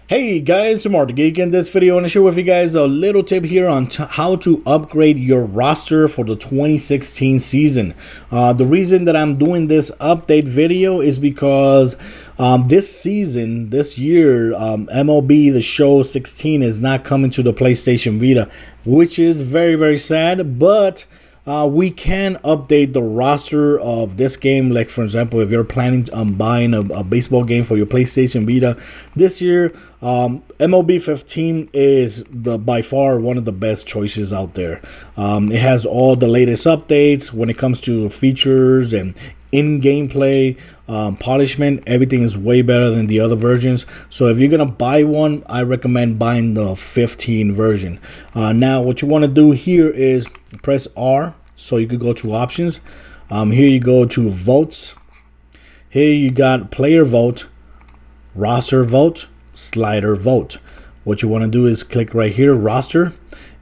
Hey guys, I'm Mark the Geek. In this video, I want to share with you guys a little tip here on how to upgrade your roster for the 2016 season. The reason that I'm doing this update video is because this season, this year, MLB The Show 16 is not coming to the PlayStation Vita, which is very, very sad, but we can update the roster of this game. Like, for example, if you're planning on buying a baseball game for your PlayStation Vita this year, MLB 15 is by far one of the best choices out there. It has all the latest updates when it comes to features and in-gameplay polishment. Everything is way better than the other versions. So if you're gonna buy one, I recommend buying the 15 version. Now what you want to do here is press R, so you could go to options. Here you go to votes. Here you got player vote, roster vote, slider vote. What you want to do is click right here, roster.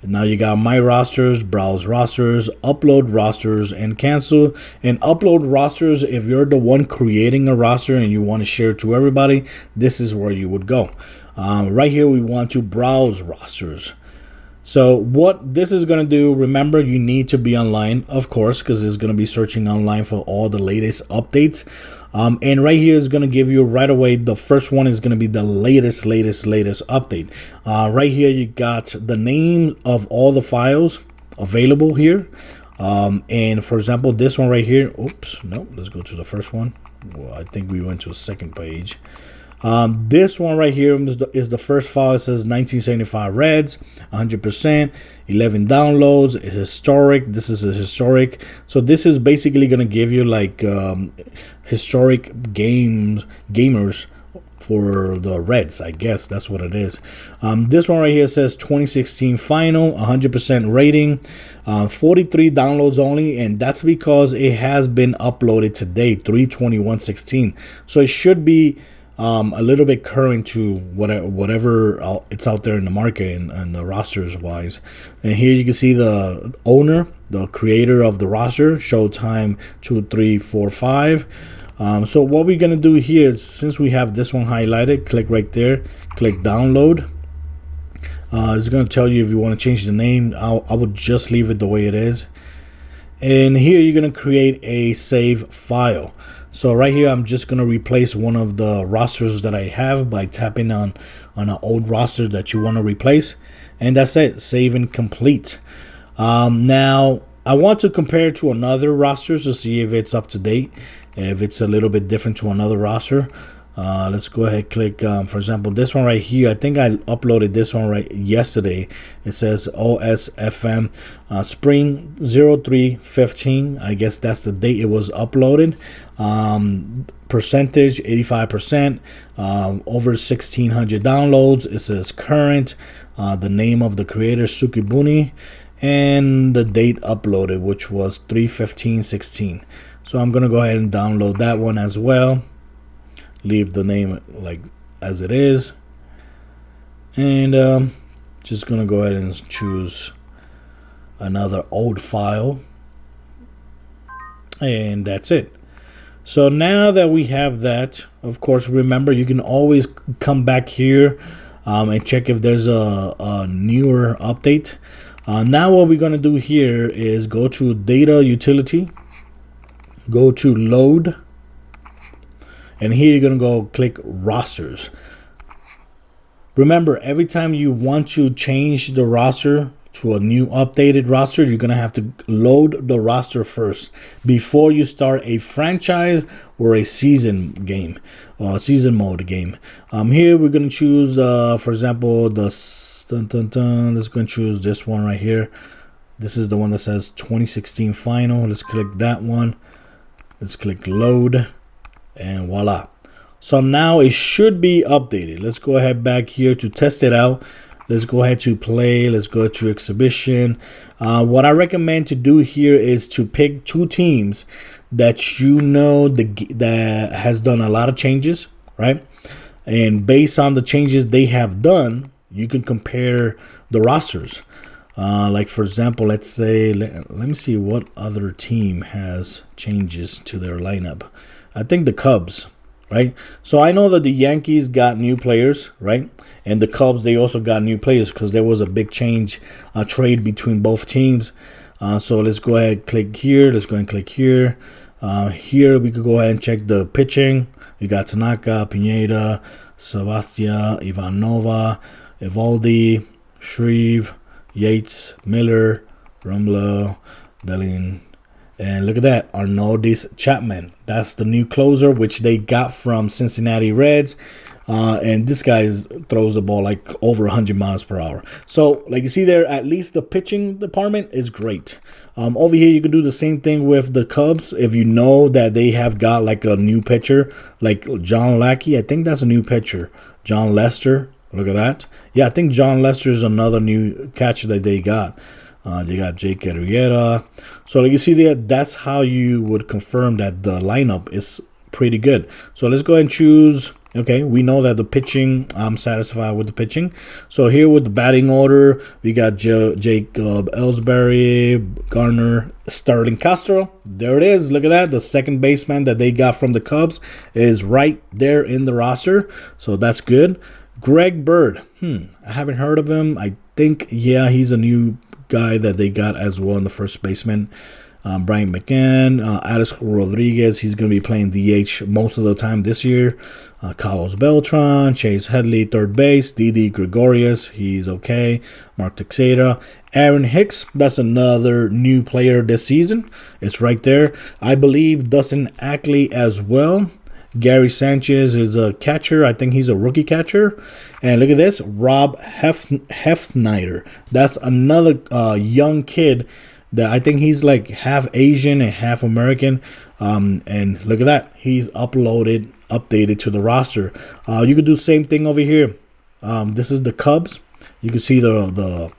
And now you got my rosters, browse rosters, upload rosters, and cancel. And upload rosters, if you're the one creating a roster and you want to share it to everybody, this is where you would go. Right here we want to browse rosters. So what this is going to do, remember, you need to be online, of course, because it's going to be searching online for all the latest updates. And right here is going to give you right away, the first one is going to be the latest update. Right here you got the name of all the files available here. And for example, this one right here, oops, no, let's go to the first one. Well, I think we went to a second page. This one right here is the first file. It says 1975 Reds, 100%, 11 downloads, historic. This is a historic. So this is basically going to give you like historic gamers for the Reds. I guess that's what it is. This one right here says 2016 final, 100% rating, 43 downloads only, and that's because it has been uploaded today, 3/21/16. So it should be a little bit current to whatever it's out there in the market and the rosters wise. And here you can see the owner, the creator of the roster, Showtime 2345. So what we're gonna do here is, since we have this one highlighted, click right there, click download. It's gonna tell you if you want to change the name. I would just leave it the way it is. And here you're gonna create a save file. So right here, I'm just going to replace one of the rosters that I have by tapping on an old roster that you want to replace. And that's it. Save and complete. Now, I want to compare it to another roster to see if it's up to date, if it's a little bit different to another roster. Let's go ahead and click, for example, this one right here. I think I uploaded this one right yesterday. It says OSFM Spring 03/15. I guess that's the date it was uploaded. Percentage 85%, over 1600 downloads. It says current, the name of the creator Sukibuni, and the date uploaded, which was 3/15/16. So I'm gonna go ahead and download that one as well. Leave the name like as it is, and just gonna go ahead and choose another old file, and that's it. So now that we have that, of course, remember, you can always come back here and check if there's a newer update. Now what we're gonna do here is go to data utility, go to load, and here you're going to go click rosters. Remember, every time you want to change the roster to a new updated roster, you're going to have to load the roster first before you start a franchise or a season game, season mode game. Here we're going to choose, for example, let's go and choose this one right here. This is the one that says 2016 final. Let's click that one. Let's click load. And voila. So now it should be updated. Let's go ahead back here to test it out. Let's go ahead to play. Let's go to exhibition. What I recommend to do here is to pick two teams that you know that has done a lot of changes, right? And based on the changes they have done, you can compare the rosters. Like, for example, let's say, let me see what other team has changes to their lineup. I think the Cubs. right? So I know that the Yankees got new players, right? And the Cubs, they also got new players because there was a big change, trade between both teams. So let's go ahead and click here. Let's go ahead and click here. Here we could go ahead and check the pitching. We got Tanaka, Pineda, Sebastian, Ivanova, Evaldi, Shreve, Yates, Miller, Rumlow, Delin, and look at that, Arnoldis Chapman. That's the new closer, which they got from Cincinnati Reds. And this guy throws the ball like over 100 miles per hour. So, like you see there, at least the pitching department is great. Over here, you can do the same thing with the Cubs. If you know that they have got like a new pitcher, like John Lackey, I think that's a new pitcher. John Lester, look at that. Yeah, I think John Lester is another new catcher that they got. They got Jake Arrieta. So like you see there, that's how you would confirm that the lineup is pretty good. So let's go ahead and choose. Okay, we know that the pitching, I'm satisfied with the pitching. So here with the batting order, we got Jacob Ellsbury, Garner, Starling Castro. There it is. Look at that. The second baseman that they got from the Cubs is right there in the roster. So that's good. Greg Bird. I haven't heard of him. I think, yeah, he's a new guy that they got as well in the first baseman. Brian McCann, Alex Rodriguez, he's going to be playing DH most of the time this year. Carlos Beltran, Chase Headley, third base. Didi Gregorius, he's okay. Mark Teixeira. Aaron Hicks, that's another new player this season. It's right there. I believe Dustin Ackley as well. Gary Sanchez is a catcher. I think he's a rookie catcher. And look at this, Rob Hefsnyder. That's another young kid that I think he's like half Asian and half American. And look at that. He's updated to the roster. You could do the same thing over here. This is the Cubs. You can see the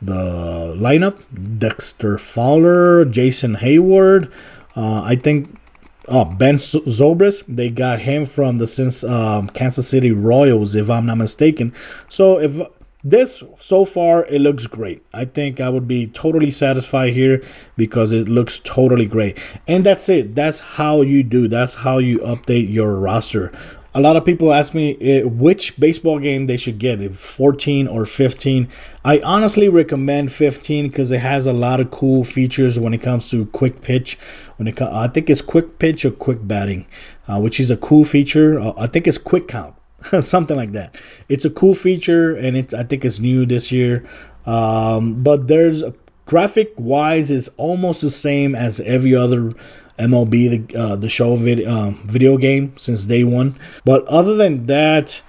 lineup. Dexter Fowler, Jason Hayward. I think Ben Zobrist, they got him from the Kansas City Royals, if I'm not mistaken. So if this, so far, it looks great. I think I would be totally satisfied here because it looks totally great. And that's it. That's how you do. That's how you update your roster. A lot of people ask me which baseball game they should get, if 14 or 15. I honestly recommend 15 because it has a lot of cool features when it comes to quick pitch. I think it's quick pitch or quick batting, which is a cool feature. I think it's quick count. Something like that. It's a cool feature, and I think it's new this year. But there's graphic wise, it's almost the same as every other MLB the Show video game since day one. But other than that,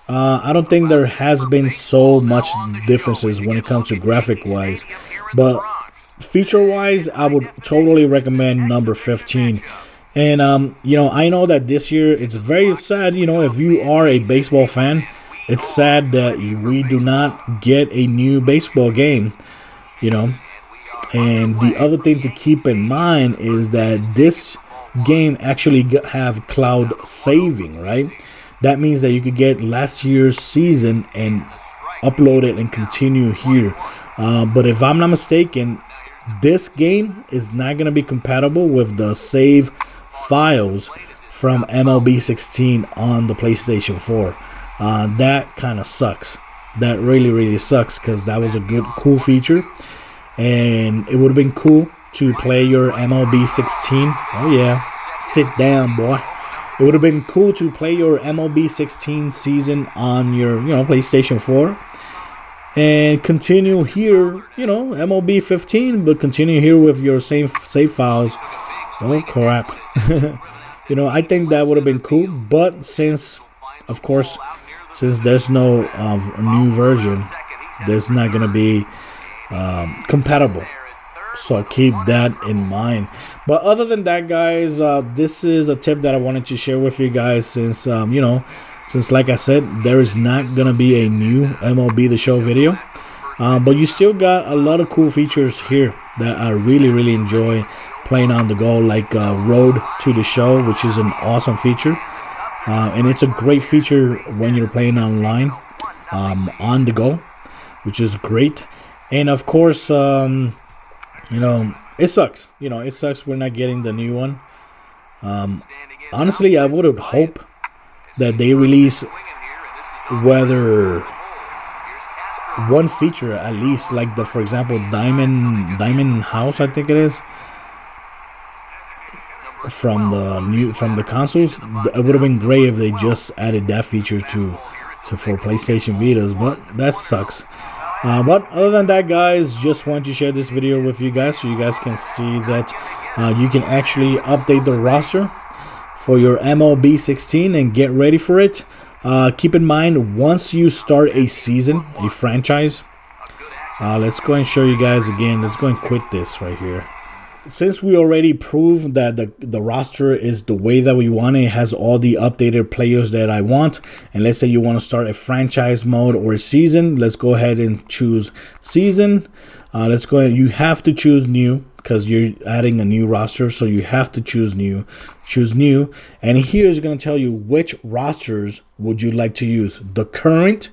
I don't think there has been so much differences when it comes to graphic wise. But feature wise, I would totally recommend number 15. And, I know that this year it's very sad, if you are a baseball fan, it's sad that we do not get a new baseball game, And the other thing to keep in mind is that this game actually have cloud saving, right? That means that you could get last year's season and upload it and continue here. But if I'm not mistaken, this game is not going to be compatible with the save files from MLB 16 on the PlayStation 4. That kind of sucks. That really sucks because that was a cool feature, and it would have been cool to play your MLB 16. Oh yeah, sit down, boy. It would have been cool to play your MLB 16 season on your PlayStation 4 and continue here, MLB 15, but continue here with your same save files. Oh crap. I think that would have been cool, but since there's no new version, there's not going to be compatible. So keep that in mind. But other than that, guys, this is a tip that I wanted to share with you guys since, like I said, there is not going to be a new MLB The Show video. But you still got a lot of cool features here that I really enjoy playing on the go, like Road to the Show, which is an awesome feature. And it's a great feature when you're playing online on the go, which is great. And of course, it sucks. It sucks we're not getting the new one. Honestly, I would have hoped that they release whether one feature at least, like the, for example, Diamond House, I think it is, from the consoles. It would have been great if they just added that feature to for PlayStation Vitas, but that sucks. But other than that, guys, just want to share this video with you guys so you guys can see that you can actually update the roster for your MLB 16 and get ready for it. Keep in mind, once you start a season, a franchise, let's go and show you guys again. Let's go and quit this right here. Since we already proved that the roster is the way that we want it, has all the updated players that I want, and let's say you want to start a franchise mode or a season, let's go ahead and choose season. Let's go ahead. You have to choose new because you're adding a new roster, so you have to choose new. Choose new, and here is going to tell you which rosters would you like to use. The current.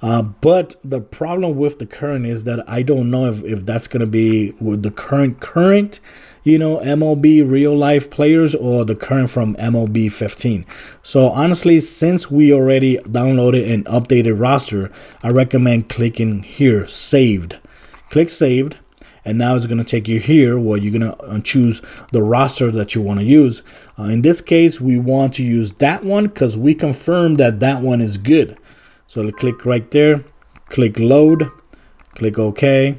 But the problem with the current is that I don't know if that's going to be with the current, you know, MLB real life players or the current from MLB 15. So honestly, since we already downloaded an updated roster, I recommend clicking here, saved. Click saved. And now it's going to take you here where you're going to choose the roster that you want to use. In this case, we want to use that one because we confirmed that that one is good. So click right there, click load, click OK,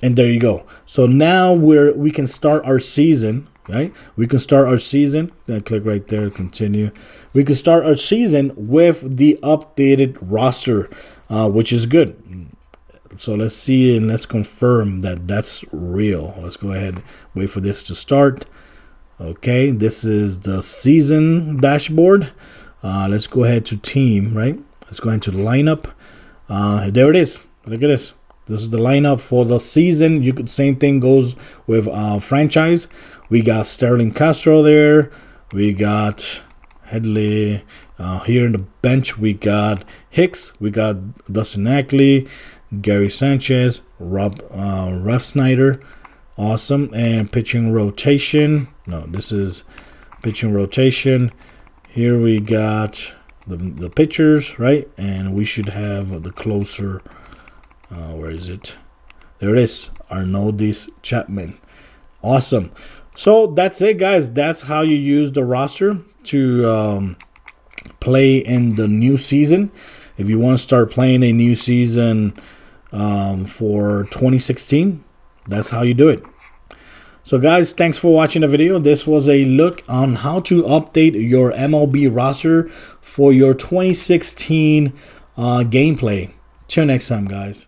and there you go. So now we can start our season, right? We can start our season. Then click right there, continue. We can start our season with the updated roster, which is good. So let's see and let's confirm that that's real. Let's go ahead and wait for this to start. Okay, this is the season dashboard. Let's go ahead to team, right? Let's go into the lineup. There it is. Look at this. This is the lineup for the season. You could, same thing goes with franchise. We got Sterling Castro there. We got Headley. Here in the bench, we got Hicks. We got Dustin Ackley, Gary Sanchez, Rob Refsnyder. Awesome. And pitching rotation. No, this is pitching rotation. Here we got the pitchers, right? And we should have the closer. Where is it? There it is. Arnoldis Chapman. Awesome. So that's it, guys. That's how you use the roster to play in the new season. If you want to start playing a new season for 2016, that's how you do it. So guys, thanks for watching the video. This was a look on how to update your MLB roster for your 2016 gameplay. Till next time, guys.